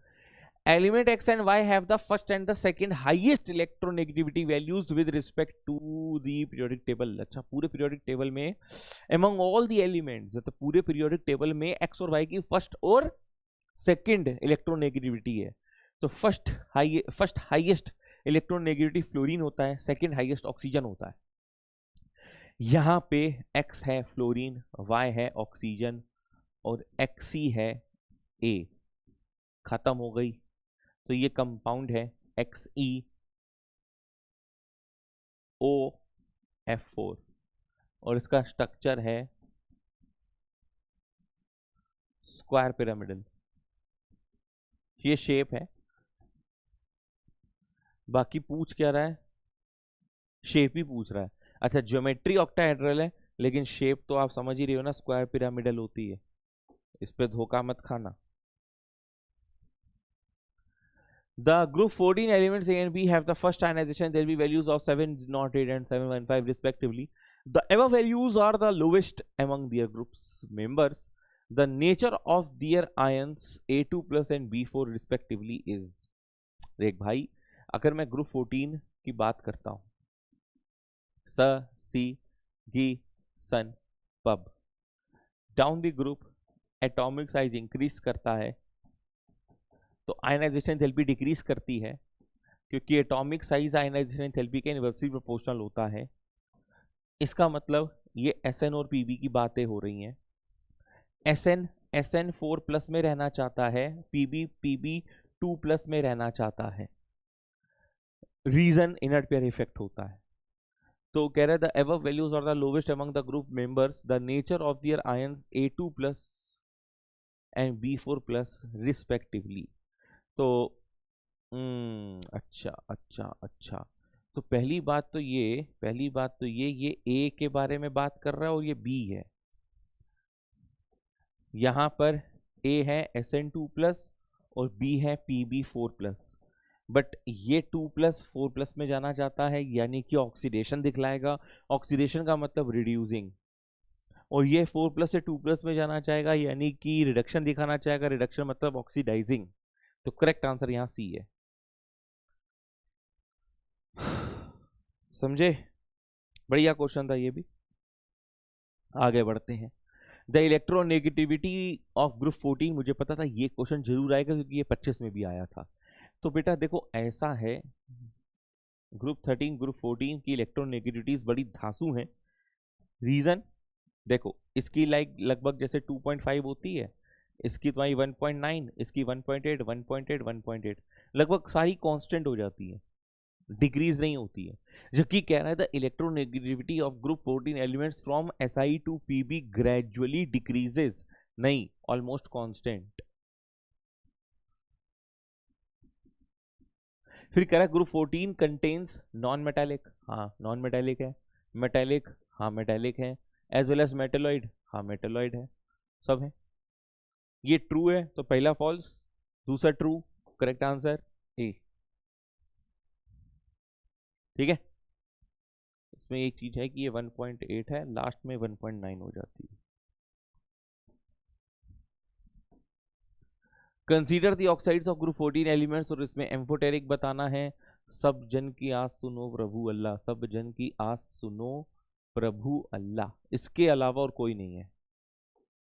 Element X and Y have the first and the second highest electronegativity values with respect to the periodic table. अच्छा, पूरे पीरियोडिक टेबल में अमंग ऑल द एलिमेंट्स, तो पूरे पीरियोडिक टेबल में X और Y की फर्स्ट और सेकंड इलेक्ट्रोनेगेटिविटी है। तो फर्स्ट हाईएस्ट इलेक्ट्रोनेगेटिविटी फ्लोरीन होता है, सेकंड हाईएस्ट ऑक्सीजन होता है। यहां पे X है फ्लोरीन, Y है ऑक्सीजन, और Xe है A। खत्म हो गई। तो ये कंपाउंड है XeOF4, और इसका स्ट्रक्चर है स्क्वायर पिरामिडल। ये शेप है, बाकी पूछ क्या रहा है? शेप ही पूछ रहा है। अच्छा, ज्योमेट्री ऑक्टाहेड्रल है, लेकिन शेप तो आप समझ ही रहे हो ना, स्क्वायर पिरामिडल होती है। इस पे धोखा मत खाना। The group 14 elements A and B have the first ionization. There will be values of 708 and 715 respectively. The above values are the lowest among their groups members. The nature of their ions A2 plus and B4 respectively is। देख भाई, अगर मैं group 14 की बात करता हूं, स, सी, गी, सन, पब, down the group atomic size increase करता है, तो आयनाइजेशन एंथैल्पी डिक्रीज करती है, क्योंकि एटॉमिक साइज आयनाइजेशन एंथैल्पी के इनवर्सली प्रोपोर्शनल होता है। इसका मतलब ये Sn और Pb की बातें हो रही हैं। Sn 4+ में रहना चाहता है, Pb 2+ में रहना चाहता है। रीजन इनर्ट पेयर इफेक्ट होता है। तो कह रहे हैं the above values are the lowest among the group members, the nature of their ions A2+ and B4+ respectively. तो अच्छा अच्छा अच्छा, तो पहली बात तो ये A के बारे में बात कर रहा है और ये B है। यहां पर A है SN2+ और B है PB4+, बट ये 2+4+ में जाना चाहता है, यानी कि ऑक्सीडेशन दिखलाएगा। ऑक्सीडेशन का मतलब रिड्यूसिंग, और ये 4+ से 2+ में जाना चाहेगा, यानी कि रिडक्शन दिखाना चाहेगा। रिडक्शन मतलब ऑक्सीडाइजिंग। तो करेक्ट आंसर यहां C है। समझे? बढ़िया क्वेश्चन था ये भी। आगे बढ़ते हैं। द इलेक्ट्रोनेगेटिविटी ऑफ ग्रुप 14, मुझे पता था ये क्वेश्चन जरूर आएगा क्योंकि ये 25 में भी आया था। तो बेटा देखो ऐसा है, ग्रुप 13 ग्रुप 14 की इलेक्ट्रोनेगेटिविटीज बड़ी धांसू हैं। रीजन देखो, इसकी लाइक लगभग जैसे 2.5 होती है, इसकी तुम्हारी 1.9, इसकी 1.8, 1.8, 1.8, लगभग सारी कांस्टेंट हो जाती है, डिक्रीज नहीं होती है। जबकि कह रहा है the electronegativity of group 14 elements from Si to Pb gradually decreases, नहीं ऑलमोस्ट कांस्टेंट। फिर कह रहा है ग्रुप 14 कंटेन्स नॉन मेटालिक, हाँ नॉन मेटालिक है, मेटालिक, हाँ मेटालिक है, एज वेल एज मेटेलॉइड, हाँ मेटेलॉइड है, सब है। ये ट्रू है तो पहला फॉल्स, दूसरा ट्रू, करेक्ट आंसर ए। ठीक है, इसमें एक चीज है कि ये 1.8 है, लास्ट में 1.9 हो जाती है। Consider the oxides of group 14 elements, और इसमें एम्फोटेरिक बताना है। सब जन की आस सुनो प्रभु अल्लाह, सब जन की आस सुनो प्रभु अल्लाह, इसके अलावा और कोई नहीं है।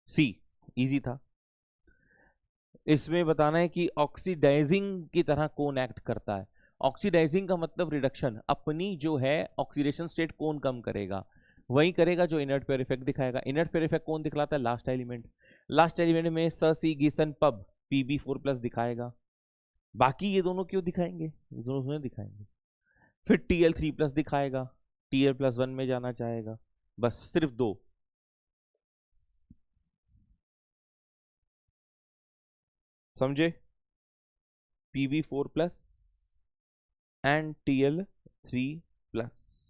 सी इजी था। इसमें बताना है कि ऑक्सीडाइजिंग की तरह कौन एक्ट करता है। ऑक्सीडाइजिंग का मतलब रिडक्शन, अपनी जो है ऑक्सीडेशन स्टेट कौन कम करेगा, वही करेगा जो इनर्ट पेयर इफेक्ट दिखाएगा। इनर्ट पेयर इफेक्ट कौन दिखलाता है? Last element. लास्ट एलिमेंट में सी गीसन पब Pb4+ दिखाएगा। बाकी ये दोनों क्यों दिखाएंगे? ये दोनों दिखाएंगे। फिर Tl3+ दिखाएगा, Tl+1 में जाना चाहेगा, बस सिर्फ दो। समझे? Pb4+ and Tl3+।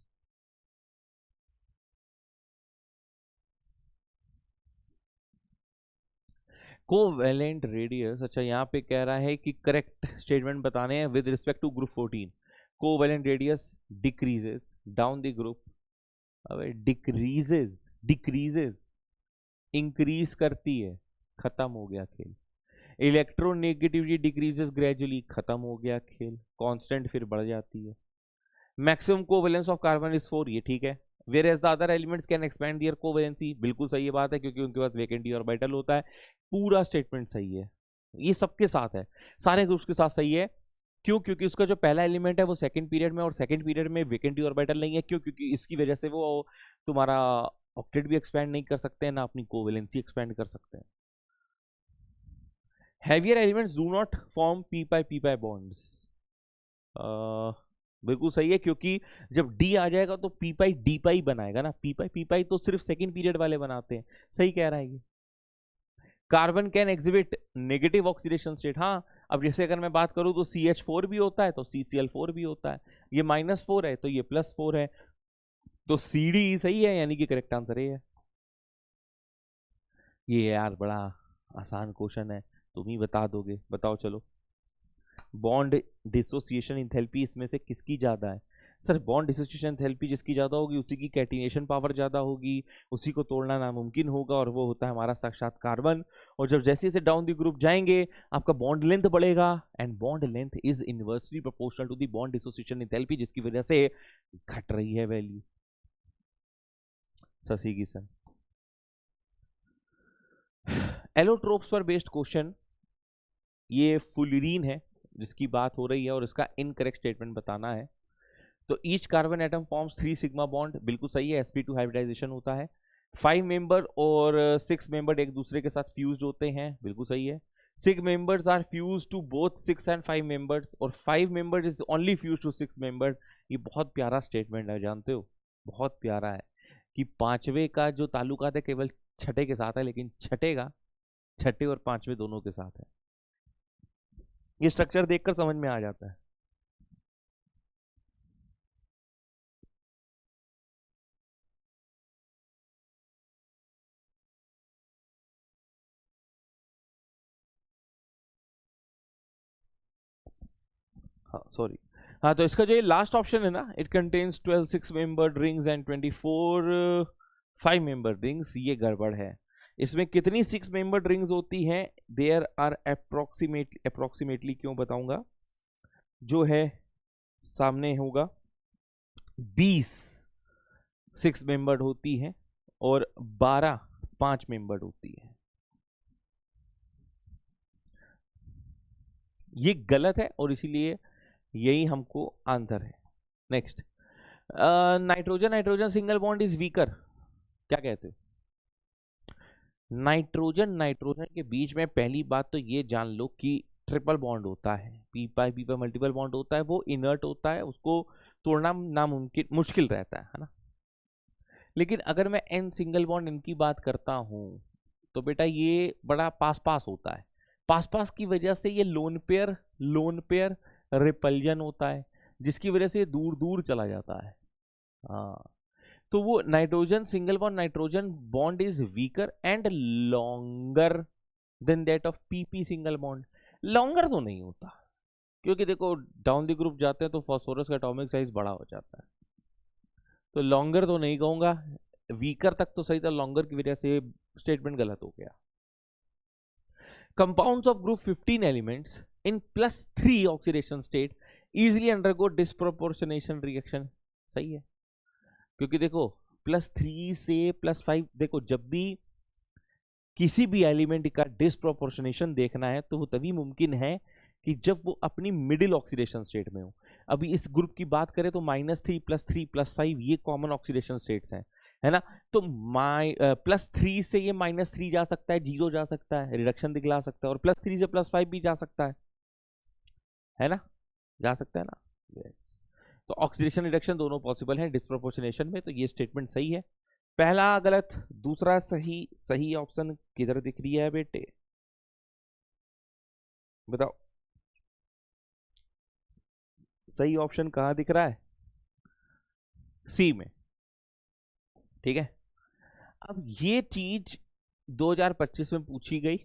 Covalent radius, अच्छा यहाँ पे कह रहा है कि करेक्ट स्टेटमेंट बताने हैं with respect to group 14। Covalent radius decreases down the group, अबे डिक्रीजेस, डिक्रीजेस, इंक्रीज करती है, खत्म हो गया खेल। इलेक्ट्रोनेगेटिविटी डिक्रीजेस ग्रेजुअली, खत्म हो गया खेल। कांस्टेंट फिर बढ़ जाती है। मैक्सिमम कोवेलेंस ऑफ कार्बन इज 4, ये ठीक है। whereas the other elements can expand their covalency, बिल्कुल सही बात है क्योंकि उनके पास वैकेंट ऑर्बिटल होता है। पूरा स्टेटमेंट सही है, ये सबके साथ है, सारे ग्रुप्स के साथ सही है। क्यों? क्योंकि उसका जो पहला एलिमेंट है वो सेकंड पीरियड में, और सेकंड पीरियड में वैकेंट ऑर्बिटल नहीं है। क्यों? क्योंकि इसकी वजह से वो तुम्हारा ऑक्टेट भी एक्सपैंड नहीं कर सकते हैं, ना अपनी कोवेलेंसी एक्सपैंड कर सकते हैं। Heavier elements do not form P pi bonds, बिल्कुल सही है, क्योंकि जब डी आ जाएगा तो पी पाई डी पाई बनाएगा ना, पी पाई तो सिर्फ सेकंड पीरियड वाले बनाते हैं। सही कह रहा है ये। Carbon can exhibit negative oxidation state, हाँ। अब जैसे अगर मैं बात करूं तो CH4 भी होता है तो CCl4 भी होता है, ये -4 है तो ये +4 है, तो CD सही है, यानी कि करेक्ट आंसर है। ये यार बड़ा आसान क्वेश्चन है, तुम ही बता दोगे, बताओ चलो। बॉन्ड डिसोसिएशन इंथैल्पी इसमें से किसकी ज्यादा है? सर बॉन्ड डिसोसिएशन इंथैल्पी जिसकी ज्यादा होगी उसी की कैटिनेशन पावर ज्यादा होगी, उसी को तोड़ना नामुमकिन होगा, और वो होता है हमारा साक्षात कार्बन। और जब जैसे जैसे डाउन द ग्रुप जाएंगे आपका बॉन्ड लेंथ बढ़ेगा, and bond length is inversely proportional to the bond dissociation enthalpy, जिसकी वजह से घट रही है वैल्यू। ससी की सन एलोट्रोप्स पर बेस्ड क्वेश्चन, ये फुलरीन है जिसकी बात हो रही है, और इसका इनकरेक्ट स्टेटमेंट बताना है। तो each carbon atom forms 3 sigma bond, बिल्कुल सही है, sp2 हाइब्रिडाइजेशन होता है। 5 मेंबर और 6 मेंबर एक दूसरे के साथ फ्यूज्ड होते हैं, बिल्कुल सही है। 6 members are fused to both 6 and 5 members, और 5 members is only fused to 6 members। ये बहुत प्यारा स्टेटमेंट है, जानते हो, बहुत प्यारा है कि पांचवे का जो ताल्लुकात है केवल छठे के साथ है, लेकिन छठे का छठे और पांचवे दोनों के साथ है। ये स्ट्रक्चर देखकर समझ में आ जाता है। हाँ सॉरी, हाँ तो इसका जो ये लास्ट ऑप्शन है ना, it contains 12 6 membered rings and 24 5 membered rings, ये गड़बड़ है। इसमें कितनी 6 मेंबर्ड रिंग्स होती हैं? देयर आर अप्रोक्सीमेटली क्यों बताऊंगा, जो है सामने होगा 20 6 मेंबर्ड होती है और 12 5 मेंबर्ड होती है। ये गलत है और इसीलिए यही हमको आंसर है। Next, nitrogen single bond is weaker, क्या कहते हो? नाइट्रोजन के बीच में पहली बात तो ये जान लो कि ट्रिपल बॉन्ड होता है, पी पाई मल्टीपल बॉन्ड होता है, वो इनर्ट होता है, उसको तोड़ना नामुमकिन मुश्किल रहता है ना। लेकिन अगर मैं एन सिंगल बॉन्ड इनकी बात करता हूं तो बेटा ये बड़ा पास पास होता है, पास पास की वजह से ये लोन पेयर रिपल्जन होता है, जिसकी वजह से दूर दूर चला जाता है। हाँ, तो वो nitrogen single bond is weaker and longer than that of PP single bond. Longer तो नहीं होता, क्योंकि देखो डाउन द ग्रुप जाते हैं तो फॉस्फोरस का एटॉमिक साइज बड़ा हो जाता है, तो लॉन्गर तो नहीं कहूंगा, वीकर तक तो सही था, लॉन्गर की वजह से स्टेटमेंट गलत हो गया। Compounds of group 15 elements in +3 oxidation state easily undergo disproportionation reaction, सही है, क्योंकि देखो +3 से +5, देखो जब भी किसी भी एलिमेंट का डिस्प्रोपोर्शनेशन देखना है तो वो तभी मुमकिन है कि जब वो अपनी मिडिल ऑक्सीडेशन स्टेट में हो। अभी इस ग्रुप की बात करें तो -3 +3 +5 ये कॉमन ऑक्सीडेशन स्टेट्स हैं, है ना। तो +3 से ये -3 जा सकता है, 0 जा सकता है, रिडक्शन दिखला सकता है, और +3 से +5 भी जा सकता है ना, जा सकता है ना। यस, तो ऑक्सीडेशन रिडक्शन दोनों पॉसिबल है डिस्प्रोपोर्शनेशन में, तो ये स्टेटमेंट सही है। पहला गलत, दूसरा सही। सही ऑप्शन किधर दिख रही है बेटे, बताओ सही ऑप्शन कहां दिख रहा है? सी में, ठीक है। अब ये चीज 2025 में पूछी गई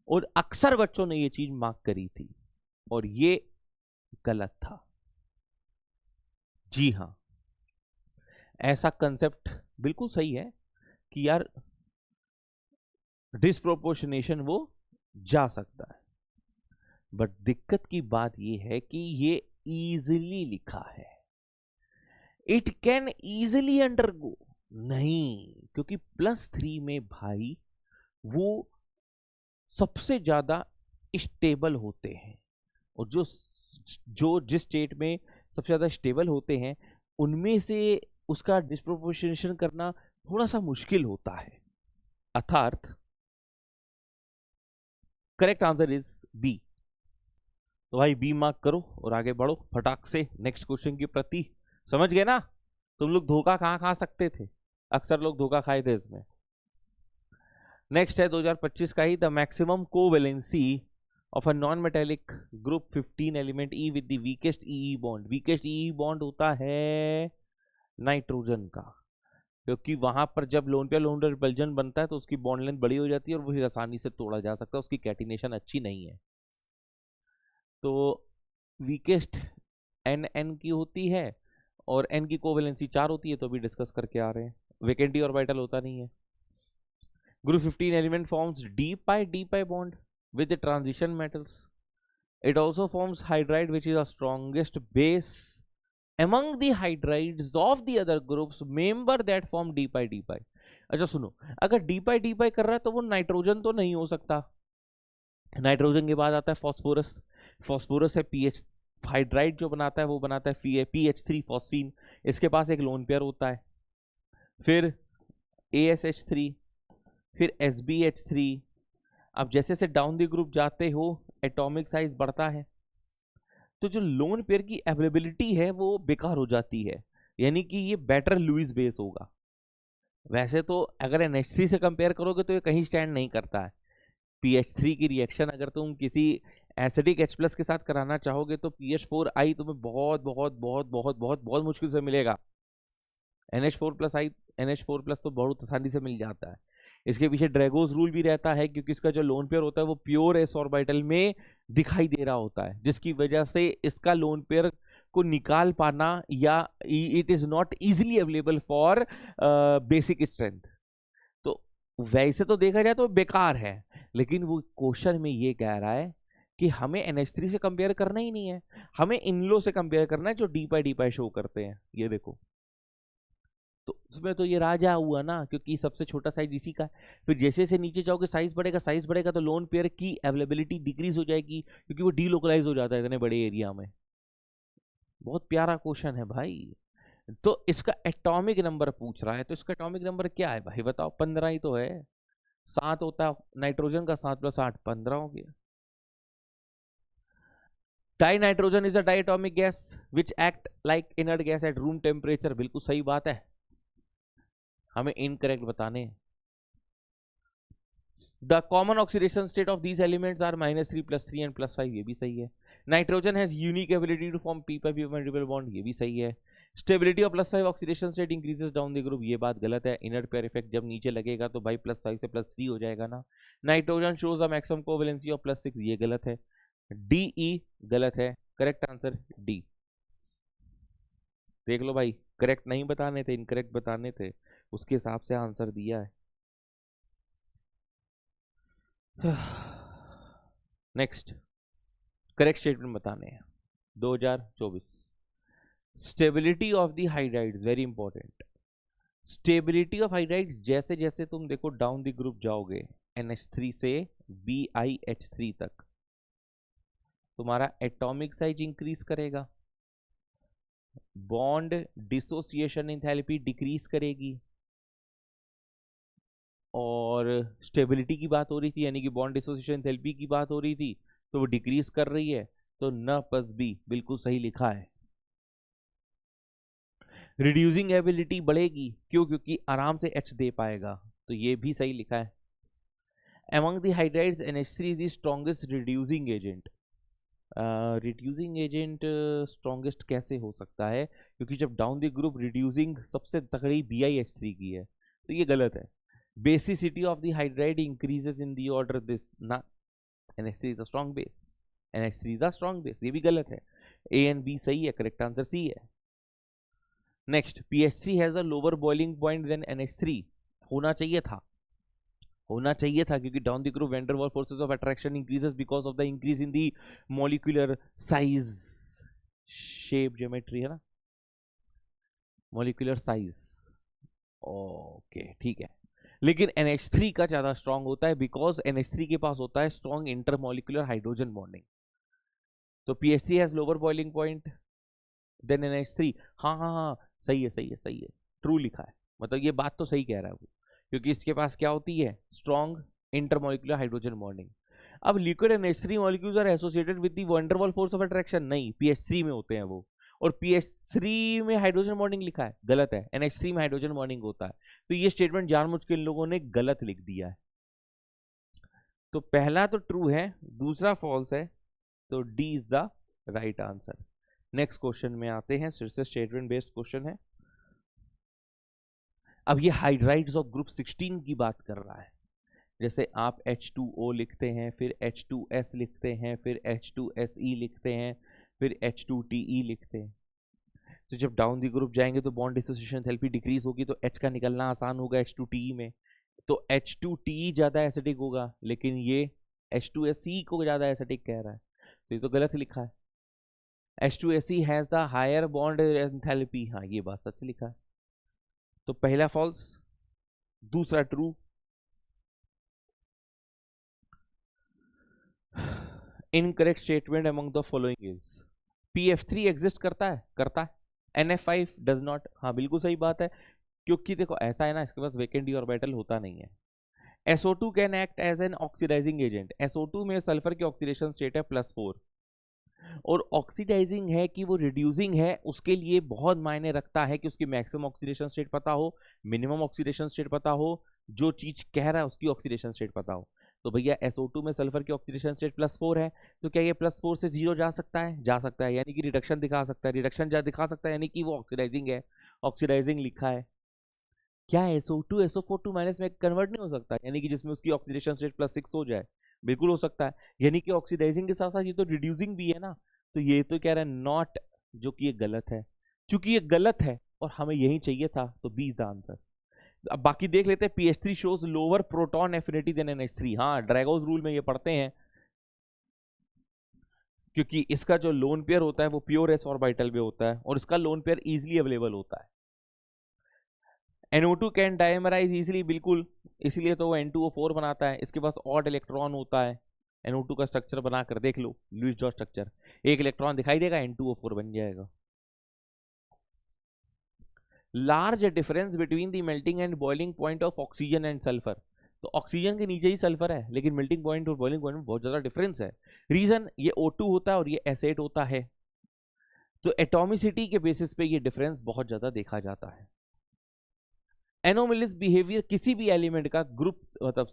और अक्सर बच्चों ने ये चीज मार्क करी थी और ये गलत था। जी हां, ऐसा कंसेप्ट बिल्कुल सही है कि यार डिस्प्रोपोर्शनेशन वो जा सकता है, बट दिक्कत की बात ये है कि ये इजीली लिखा है, इट कैन इजीली अंडरगो, नहीं, क्योंकि +3 में भाई वो सबसे ज्यादा स्टेबल होते हैं, और जो जिस स्टेट में सबसे ज्यादा स्टेबल होते हैं उनमें से उसका डिस्प्रोपोर्शनेशन करना थोड़ा सा मुश्किल होता है। अर्थात करेक्ट आंसर इज बी। तो भाई बी मार्क करो और आगे बढ़ो फटाक से नेक्स्ट क्वेश्चन की प्रति। समझ गए ना? तुम लोग धोखा कहां खा सकते थे, अक्सर लोग धोखा खाए थे इसमें। नेक्स्ट है 2025 का ही, the maximum covalency of a non metallic group 15 element E with the weakest E bond. Weakest E bond होता है नाइट्रोजन का, क्योंकि वहां पर जब लोन पे लोन रिपल्जन बनता है तो उसकी बॉन्ड लेंथ बड़ी हो जाती है और वो आसानी से तोड़ा जा सकता है, उसकी कैटिनेशन अच्छी नहीं है। तो वीकेस्ट एन की होती है और एन की कोवेलेंसी 4 होती है, तो अभी डिस्कस करके आ रहे हैं। वेकेंटी ऑर्बिटल होता नहीं है। Group 15 element forms D pi bond with the transition metals. It also forms hydride, which is the strongest base among the hydrides of the other groups member that form d pi। अच्छा सुनो, अगर d pi कर रहा है तो वो nitrogen तो नहीं हो सकता। नाइट्रोजन के बाद आता है फास्फोरस, फास्फोरस है पीएच हाइड्राइड जो बनाता है वो बनाता है PH3 फॉस्फीन, इसके पास एक लोन पेयर होता है, फिर ASH3, फिर SbH3, अब जैसे से डाउन द ग्रुप जाते हो एटॉमिक साइज बढ़ता है, तो जो लोन पेयर की अवेलेबिलिटी है वो बेकार हो जाती है, यानी कि ये बेटर लुईस बेस होगा। वैसे तो अगर NH3 से कंपेयर करोगे तो ये कहीं स्टैंड नहीं करता है। PH3 की रिएक्शन अगर तुम किसी एसिडिक H+ के साथ कराना चाहोगे तो PH4I तुम्हें बहुत बहुत बहुत बहुत बहुत बहुत मुश्किल से मिलेगा। NH4+ तो बहुत आसानी से मिल जाता है। इसके पीछे ड्रैगोस रूल भी रहता है, क्योंकि इसका जो लोन पेयर होता है वो प्योर एस ऑर्बिटल में दिखाई दे रहा होता है, जिसकी वजह से इसका लोन पेयर को निकाल पाना या it is not easily available for basic strength. तो वैसे तो देखा जाए तो बेकार है, लेकिन वो क्वेश्चन में ये कह रहा है कि हमें NH3 से कंपेयर करना ही नहीं है, हमें इन लो से कंपेयर करना है जो डी पाई शो करते हैं। ये देखो, तो उसमें तो ये राजा हुआ ना, क्योंकि सबसे छोटा साइज इसी का है। फिर जैसे जैसे नीचे जाओगे साइज बढ़ेगा तो लोन पेयर की अवेलेबिलिटी डिक्रीज हो जाएगी, क्योंकि वो डीलोकलाइज हो जाता है इतने बड़े एरिया में। बहुत प्यारा क्वेश्चन है भाई। तो इसका एटॉमिक नंबर पूछ रहा है, तो इसका एटॉमिक नंबर क्या है भाई बताओ? 15 ही तो है। 7 होता है नाइट्रोजन का, 7 + 8 15 हो गया। Dinitrogen is a diatomic gas which act like inert gas at room temperature. बिल्कुल सही बात है, हमें इनकरेक्ट बताने। The common oxidation state of these elements are -3 +3 and +5। ये भी सही है। Nitrogen has unique ability to form p multiple bond. ये भी सही है। Stability of +5 oxidation state increases down the group. ये बात गलत है। इनर्ट पेयर इफेक्ट जब नीचे लगेगा तो भाई +5 से +3 हो जाएगा ना। Nitrogen shows a maximum covalency of +6। ये गलत है। DE गलत है। Correct answer D। देख लो भाई, करेक्ट नहीं बताने थे, इनकरेक्ट बताने थे, उसके हिसाब से आंसर दिया है। नेक्स्ट करेक्ट स्टेटमेंट बताने हैं 2024। Stability of the hydrides very important. Stability of hydrides जैसे जैसे तुम देखो डाउन द ग्रुप जाओगे NH3 से BiH3 तक, तुम्हारा एटॉमिक साइज इंक्रीज करेगा, बॉन्ड डिसोसिएशन एंथैल्पी डिक्रीज करेगी, और स्टेबिलिटी की बात हो रही थी यानी कि बॉन्ड डिसोसिएशन एंथैल्पी की बात हो रही थी, तो वो डिक्रीज कर रही है। तो न + B बिल्कुल सही लिखा है। रिड्यूसिंग एबिलिटी बढ़ेगी, क्यों? क्योंकि आराम से H दे पाएगा, तो ये भी सही लिखा है। Among the hydrides NH3 is the strongest reducing agent। Reducing agent strongest कैसे हो सकता है? क्योंकि जब डाउन द ग्रुप रिड्यूसिंग सबसे तगड़ी BiH3 की है, तो ये गलत है। Basicity of the hydride increases in the order this ना। NH3 is a strong base. NH3 is a strong base, ये भी गलत है। A एंड B सही है, करेक्ट आंसर C है। Next, PH3 has a lower boiling point than NH3। होना चाहिए था, होना चाहिए था, क्योंकि down the group van der Waals forces of attraction increases because of the increase in the molecular size shape geometry, है ना, मॉलिक्यूलर साइज। ओके ठीक है, लेकिन NH3 का ज्यादा स्ट्रांग होता है बिकॉज NH3 के पास होता है स्ट्रांग इंटरमॉलिक्यूलर हाइड्रोजन बॉन्डिंग। तो PH3 has lower boiling point than NH3। हाँ हाँ हाँ, सही है सही है सही है, ट्रू लिखा है, मतलब ये बात तो सही कह रहा है वो, क्योंकि इसके पास क्या होती है? Strong intermolecular hydrogen bonding. अब liquid NH3 molecules are associated with the van der Waals force of attraction. नहीं, PH3 में होते हैं वो, और PH3 में हाइड्रोजन बॉन्डिंग लिखा है, गलत है। NH3 में हाइड्रोजन बॉन्डिंग होता है। तो ये स्टेटमेंट जानबूझ के इन लोगों ने गलत लिख दिया है। तो पहला तो ट्रू है, दूसरा फॉल्स है, तो D is the right answer. Next question में आते हैं, सिर्फ से स्टेटमेंट बेस्ड क्वेश्चन है। अब ये हाइड्राइड्स ऑफ ग्रुप 16 की बात कर रहा है। जैसे आप H2O लिखते हैं, फिर H2S लिखते हैं, फिर H2SE लिखते हैं, फिर H2TE लिखते हैं। तो जब डाउन द ग्रुप जाएंगे तो बॉन्ड डिसोसिएशन एंथैल्पी डिक्रीज होगी, तो H का निकलना आसान होगा H2TE में, तो H2TE ज्यादा एसिडिक होगा, लेकिन ये H2SE को ज्यादा एसिडिक कह रहा है, तो ये तो गलत लिखा है। H2SE has the higher bond enthalpy. हाँ, ये बात सच लिखा है, तो पहला फॉल्स, दूसरा true. Incorrect statement among the following is PF3 exist करता है, करता है, NF5 डज नॉट। हाँ बिल्कुल सही बात है, क्योंकि देखो ऐसा है ना, इसके पास वेकेंट d ऑर्बिटल होता नहीं है। SO2 can act as an oxidizing agent. SO2 में सल्फर की ऑक्सीडेशन स्टेट है +4 और ऑक्सीडाइजिंग है कि वो रिड्यूसिंग है, उसके लिए बहुत मायने रखता है कि उसकी मैक्सिमम ऑक्सीडेशन स्टेट पता हो, मिनिमम ऑक्सीडेशन स्टेट पता हो, जो चीज कह रहा है उसकी ऑक्सीडेशन स्टेट पता हो। तो भैया SO2 में सल्फर की ऑक्सीडेशन स्टेट +4 है, तो क्या ये +4 से 0 जा सकता है? जा सकता है, यानी कि रिडक्शन दिखा सकता है। रिडक्शन जा दिखा सकता है यानी कि वो ऑक्सीडाइजिंग है, ऑक्सीडाइजिंग लिखा है। क्या SO2 SO4 माइनस में कन्वर्ट नहीं हो सकता, यानी कि जिसमें उसकी ऑक्सीडेशन स्टेट +6 हो जाए? बिल्कुल हो सकता है, यानी कि ऑक्सीडाइजिंग के साथ साथ ये तो रिड्यूसिंग भी है ना। तो ये तो कह रहा है नॉट, जो कि ये गलत है। चूंकि ये गलत है और हमें यही चाहिए था, तो बी इज द आंसर। अब बाकी देख लेते हैं। PH3 shows lower proton affinity than NH3। हाँ, ड्रैगोस रूल में ये पढ़ते हैं, क्योंकि इसका जो लोन पेयर होता है वो प्योर s ऑर्बिटल में होता है और इसका लोन पेयर इजीली अवेलेबल होता है। NO2 कैन डायमराइज इजीली, बिल्कुल, इसलिए तो वो N2O4 बनाता है। इसके पास ऑड इलेक्ट्रॉन होता है। NO2 का स्ट्रक्चर बनाकर देख लो, लुईस डॉट स्ट्रक्चर, एक इलेक्ट्रॉन दिखाई देगा, N2O4 बन जाएगा। Large difference between the melting and boiling point of oxygen and sulphur. तो ऑक्सीजन के नीचे ही सल्फर है, लेकिन मेल्टिंग पॉइंट और बॉइलिंग पॉइंट में बहुत ज्यादा डिफरेंस है। रीजन, ये O2 होता है और ये S8 होता है, तो एटॉमिसिटी के बेसिस पे ये डिफरेंस बहुत ज्यादा देखा जाता है। एनोमलिस बिहेवियर किसी भी एलिमेंट का, ग्रुप मतलब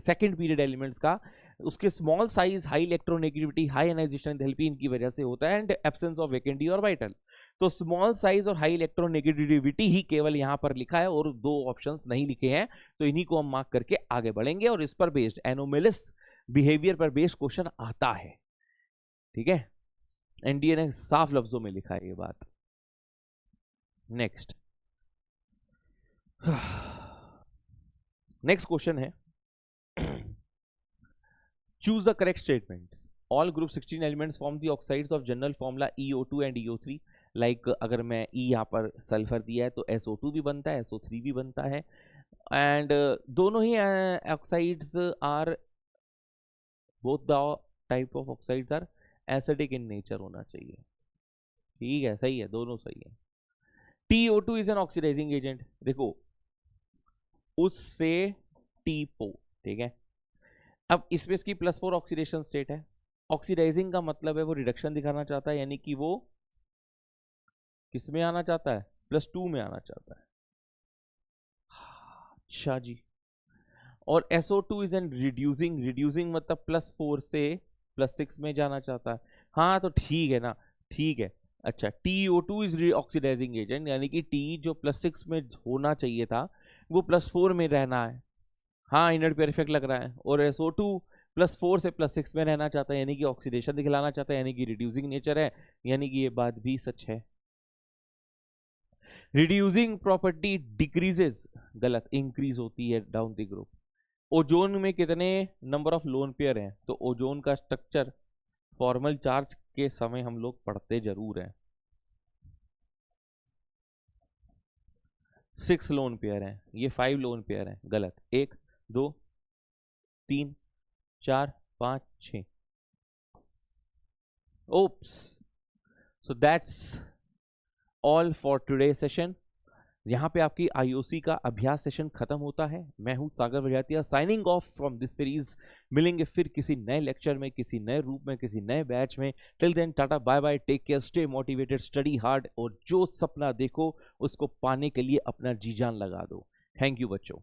सेकंड पीरियड एलिमेंट्स का, उसके small size, high electronegativity, high ionization enthalpy इनकी वजह से होता है, and absence of vacant orbital. तो स्मॉल साइज और हाई इलेक्ट्रोनेगेटिविटी ही केवल यहां पर लिखा है और दो ऑप्शंस नहीं लिखे हैं, तो इन्हीं को हम मार्क करके आगे बढ़ेंगे और इस पर बेस्ड, एनोमलिस बिहेवियर पर बेस्ड क्वेश्चन आता है। ठीक है, एनडीए ने साफ लफ्जों में लिखा है ये बात। नेक्स्ट नेक्स्ट क्वेश्चन है, choose the correct statements. All group 16 elements form the oxides of general formula EO2 and EO3। Like अगर मैं E यहाँ पर सल्फर दिया है तो SO2 भी बनता है, SO3 भी बनता है, एंड दोनों ही oxides are, both the type of oxides are acidic in nature होना चाहिए। ठीक है, सही है, दोनों सही है। TO2 is an oxidizing agent, देखो उससे टीपो, ठीक है। अब इसमें इसकी +4 ऑक्सीडेशन स्टेट है। ऑक्सीडाइजिंग का मतलब है वो रिडक्शन दिखाना चाहता है, यानी कि वो किस में आना चाहता है? +2 में आना चाहता है। अच्छा जी। और SO2 is an reducing, reducing मतलब +4 से +6 में जाना चाहता है। हाँ तो ठीक है ना, ठीक है। अच्छा, TO2 इज ऑक्सीडाइजिंग एजेंट, यानी कि T जो +6 में होना चाहिए था वो +4 में रहना है। हाँ, इनर्ट पेयर लग रहा है। और SO2 +4 से +6 में रहना चाहता है, यानी कि ऑक्सीडेशन दिखलाना चाहता है, यानी कि रिड्यूसिंग नेचर है, यानी कि ये बात भी सच है। रिड्यूसिंग प्रॉपर्टी डिक्रीजेस, गलत, इंक्रीज होती है डाउन द ग्रुप। ओजोन में कितने नंबर ऑफ लोन पेयर हैं? तो ओजोन का स्ट्रक्चर फॉर्मल चार्ज के समय हम लोग पढ़ते जरूर हैं। 6 लोन पेयर हैं, ये 5 लोन पेयर हैं, गलत। 1 2 3 4 5 6। Oops. So that's all for today session. यहाँ पे आपकी IOC का अभ्यास सेशन खत्म होता है। मैं हूँ Sagar Bajatiya, signing off from this series. मिलेंगे फिर किसी नए लेक्चर में, किसी नए रूप में, किसी नए बैच में। Till then tata bye bye, take care, stay motivated, study hard, और जो सपना देखो उसको पाने के लिए अपना जी जान लगा दो। थैंक यू बच्चों।